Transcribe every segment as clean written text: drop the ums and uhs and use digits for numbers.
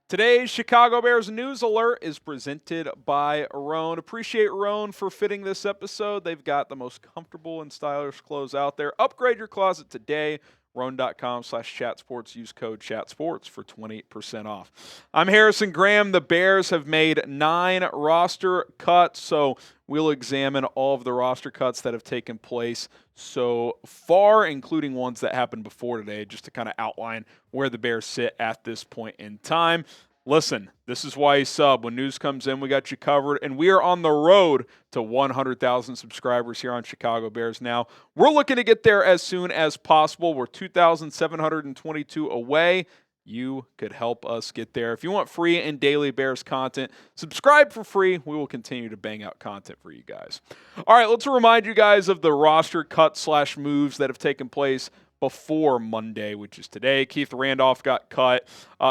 Today's Chicago Bears News Alert is presented by Roan. Appreciate Roan for fitting this episode. They've got the most comfortable and stylish clothes out there. Upgrade your closet today. Roan.com/chatsports. Use code chatsports for 20% off. I'm Harrison Graham. The Bears have made 9 roster cuts, so we'll examine all of the roster cuts that have taken place so far, including ones that happened before today, just to kind of outline where the Bears sit at this point in time. Listen, this is why you sub. When news comes in, we got you covered, and we are on the road to 100,000 subscribers here on Chicago Bears now. We're looking to get there as soon as possible. We're 2,722 away. You could help us get there. If you want free and daily Bears content, subscribe for free. We will continue to bang out content for you guys. All right, let's remind you guys of the roster cut/moves that have taken place before Monday, which is today. Keith Randolph got cut.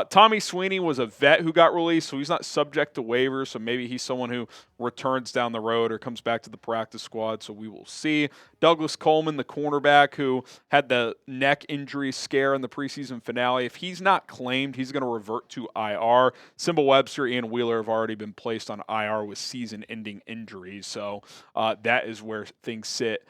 Tommy Sweeney was a vet who got released, so he's not subject to waivers, so maybe he's someone who returns down the road or comes back to the practice squad, so we will see. Douglas Coleman, the cornerback who had the neck injury scare in the preseason finale, if he's not claimed, he's going to revert to IR. Nsimba Webster and Wheeler have already been placed on IR with season-ending injuries, so that is where things sit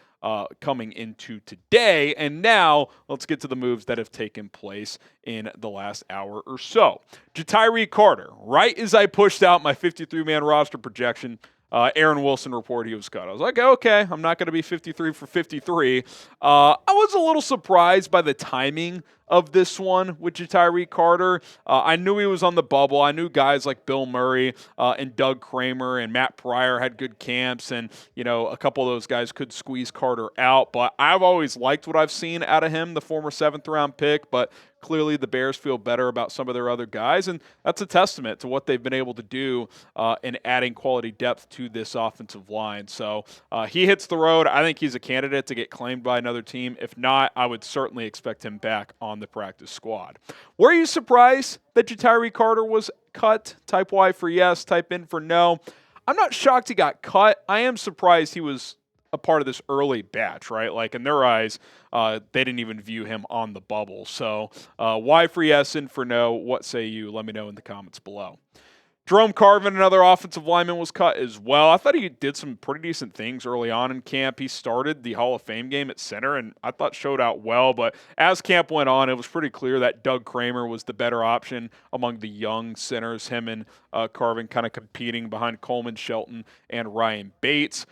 coming into today. And now let's get to the moves that have taken place in the last hour or so. Ja'Tyre Carter, right as I pushed out my 53-man roster projection, Aaron Wilson reported he was cut. I was like, okay, I'm not going to be 53 for 53. I was a little surprised by the timing of this one with Ja'Tyre Carter. I knew he was on the bubble. I knew guys like Bill Murray and Doug Kramer and Matt Pryor had good camps, and a couple of those guys could squeeze Carter out. But I've always liked what I've seen out of him, the former 7th-round pick, but clearly the Bears feel better about some of their other guys, and that's a testament to what they've been able to do in adding quality depth to this offensive line. So he hits the road. I think he's a candidate to get claimed by another team. If not, I would certainly expect him back on the practice squad. Were you surprised that Ja'Tyre Carter was cut? Type Y for yes, type in for no. I'm not shocked he got cut. I am surprised he was a part of this early batch, right? Like in their eyes, they didn't even view him on the bubble. So Y for yes and for no. What say you? Let me know in the comments below. Jerome Carvin, another offensive lineman, was cut as well. I thought he did some pretty decent things early on in camp. He started the Hall of Fame game at center, and I thought showed out well. But as camp went on, it was pretty clear that Doug Kramer was the better option among the young centers. Him and Carvin kind of competing behind Coleman, Shelton, and Ryan Bates.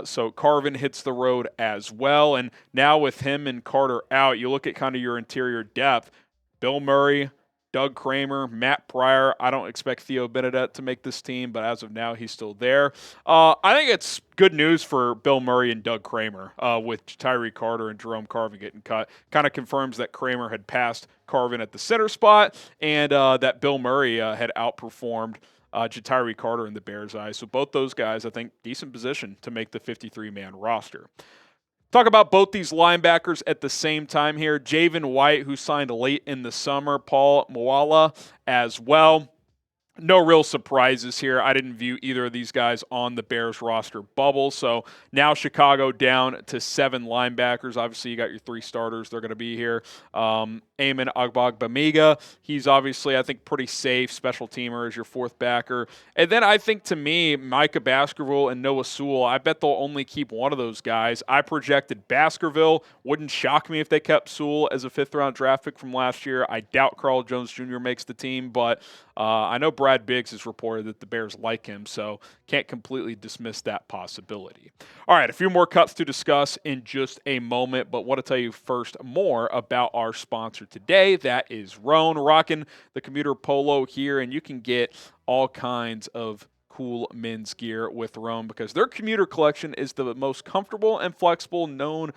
So Carvin hits the road as well. And now with him and Carter out, you look at kind of your interior depth. Bill Murray, Doug Kramer, Matt Pryor. I don't expect Theo Benedette to make this team, but as of now, he's still there. I think it's good news for Bill Murray and Doug Kramer with Ja'Tyre Carter and Jerome Carvin getting cut. Kind of confirms that Kramer had passed Carvin at the center spot and that Bill Murray had outperformed Ja'Tyre Carter in the Bears' eyes. So both those guys, I think, decent position to make the 53-man roster. Talk about both these linebackers at the same time here. Javin White, who signed late in the summer. Paul Moala as well. No real surprises here. I didn't view either of these guys on the Bears roster bubble. So now Chicago down to 7 linebackers. Obviously, you got your 3 starters. They're going to be here. Eamon Agbagbamiga. He's obviously, I think, pretty safe. Special teamer as your 4th backer. And then I think, to me, Micah Baskerville and Noah Sewell, I bet they'll only keep one of those guys. I projected Baskerville. Wouldn't shock me if they kept Sewell as a 5th-round draft pick from last year. I doubt Carl Jones Jr. makes the team, but I know Brad Biggs has reported that the Bears like him, so can't completely dismiss that possibility. All right, a few more cuts to discuss in just a moment, but want to tell you first more about our sponsor today. That is Roan, rocking the commuter polo here, and you can get all kinds of cool men's gear with Roan because their commuter collection is the most comfortable and flexible known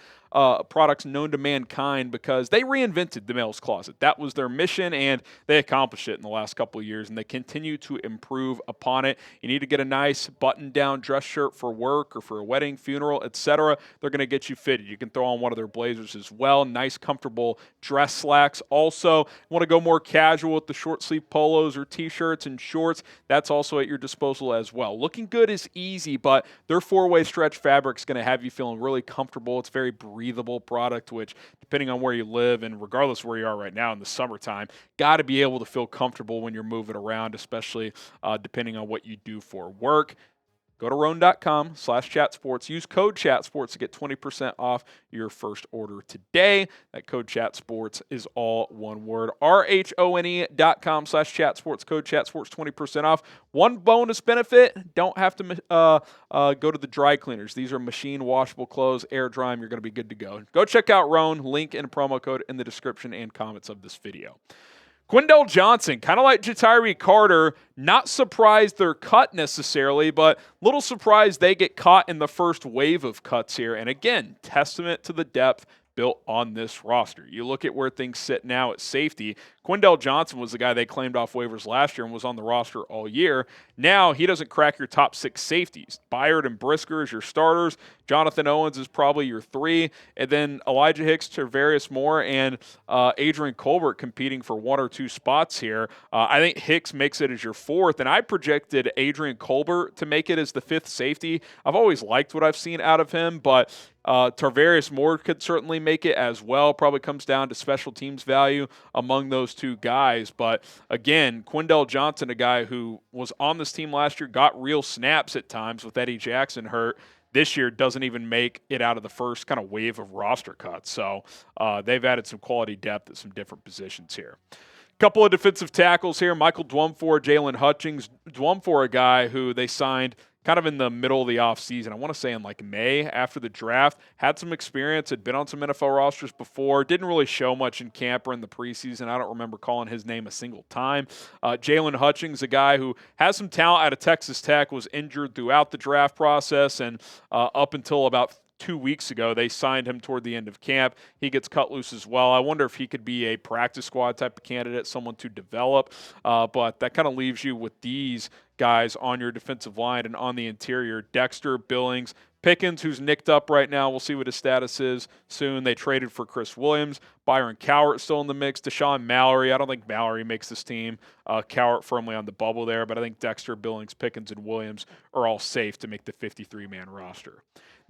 products known to mankind because they reinvented the male's closet. That was their mission, and they accomplished it in the last couple of years, and they continue to improve upon it. You need to get a nice button-down dress shirt for work or for a wedding, funeral, etc. They're going to get you fitted. You can throw on one of their blazers as well. Nice, comfortable dress slacks. Also, want to go more casual with the short-sleeve polos or T-shirts and shorts. That's also at your disposal as well. Looking good is easy, but their 4-way stretch fabric is going to have you feeling really comfortable. It's very breathable breathable product, which depending on where you live and regardless of where you are right now in the summertime, got to be able to feel comfortable when you're moving around, especially depending on what you do for work. Go to Rhone.com/chatsports. Use code chatsports to get 20% off your first order today. That code chatsports is all one word. RHONE.com/chatsports. Code chatsports, 20% off. One bonus benefit, don't have to go to the dry cleaners. These are machine washable clothes. Air dry them, you're going to be good to go. Go check out Rhone. Link and promo code in the description and comments of this video. Quindell Johnson, kind of like Ja'Tyre Carter, not surprised they're cut necessarily, but little surprised they get caught in the first wave of cuts here. And again, testament to the depth built on this roster. You look at where things sit now at safety. Quindell Johnson was the guy they claimed off waivers last year and was on the roster all year. Now he doesn't crack your top 6 safeties. Byard and Brisker is your starters. Jonathan Owens is probably your 3. And then Elijah Hicks, Tarvarius Moore, and Adrian Colbert competing for 1 or 2 spots here. I think Hicks makes it as your 4th, and I projected Adrian Colbert to make it as the 5th safety. I've always liked what I've seen out of him, but Tarvarius Moore could certainly make it as well. Probably comes down to special teams value among those 2 guys. But again, Quindell Johnson, a guy who was on this team last year, got real snaps at times with Eddie Jackson hurt. This year doesn't even make it out of the first kind of wave of roster cuts. So they've added some quality depth at some different positions here. Couple of defensive tackles here. Michael Dwumfour, Jaylon Hutchings. Dwumfour, a guy who they signed kind of in the middle of the offseason. I want to say in like May after the draft. Had some experience, had been on some NFL rosters before. Didn't really show much in camp or in the preseason. I don't remember calling his name a single time. Jaylon Hutchings, a guy who has some talent out of Texas Tech, was injured throughout the draft process, and up until about 2 weeks ago, they signed him toward the end of camp. He gets cut loose as well. I wonder if he could be a practice squad type of candidate, someone to develop. But that kind of leaves you with these guys on your defensive line and on the interior. Dexter, Billings, Pickens, who's nicked up right now. We'll see what his status is soon. They traded for Chris Williams. Byron Cowart still in the mix. Deshaun Mallory. I don't think Mallory makes this team. Cowart firmly on the bubble there, but I think Dexter, Billings, Pickens, and Williams are all safe to make the 53-man roster.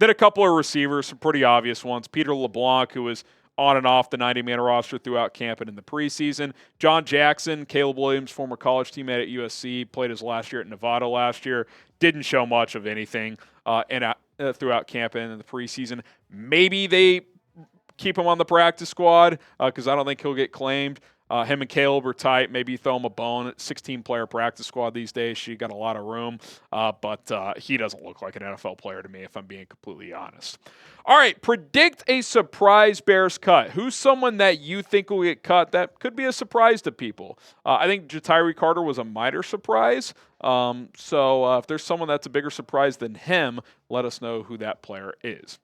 Then a couple of receivers, some pretty obvious ones. Peter LeBlanc, who was on and off the 90-man roster throughout camp and in the preseason. John Jackson, Caleb Williams, former college teammate at USC, played his last year at Nevada last year. Didn't show much of anything throughout camp and in the preseason. Maybe they keep him on the practice squad because I don't think he'll get claimed. Him and Caleb are tight. Maybe throw him a bone. 16-player practice squad these days. She got a lot of room, but he doesn't look like an NFL player to me, if I'm being completely honest. All right, predict a surprise Bears cut. Who's someone that you think will get cut that could be a surprise to people? I think Ja'Tyre Carter was a minor surprise. So if there's someone that's a bigger surprise than him, let us know who that player is.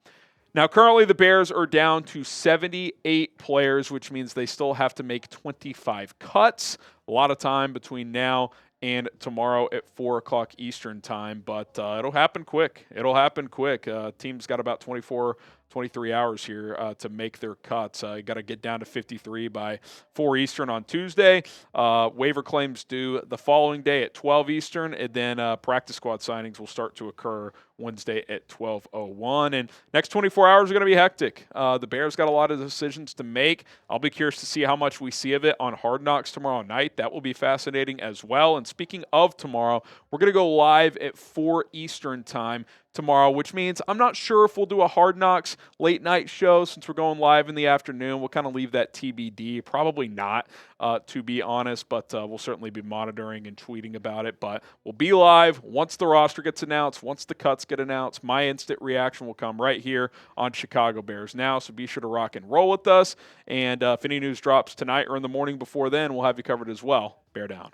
Now, currently the Bears are down to 78 players, which means they still have to make 25 cuts. A lot of time between now and tomorrow at 4 o'clock Eastern time, but it'll happen quick. It'll happen quick. Team's got about 23 hours here to make their cuts. You got to get down to 53 by 4 Eastern on Tuesday. Waiver claims due the following day at 12 Eastern, and then practice squad signings will start to occur Wednesday at 12:01. And next 24 hours are going to be hectic. The Bears got a lot of decisions to make. I'll be curious to see how much we see of it on Hard Knocks tomorrow night. That will be fascinating as well. And speaking of tomorrow, we're going to go live at 4 Eastern time tomorrow, which means I'm not sure if we'll do a Hard Knocks late night show since we're going live in the afternoon. We'll kind of leave that TBD. Probably not, to be honest, but we'll certainly be monitoring and tweeting about it. But we'll be live once the roster gets announced, once the cuts get announced. My instant reaction will come right here on Chicago Bears Now, so be sure to rock and roll with us. And if any news drops tonight or in the morning before then, we'll have you covered as well. Bear down.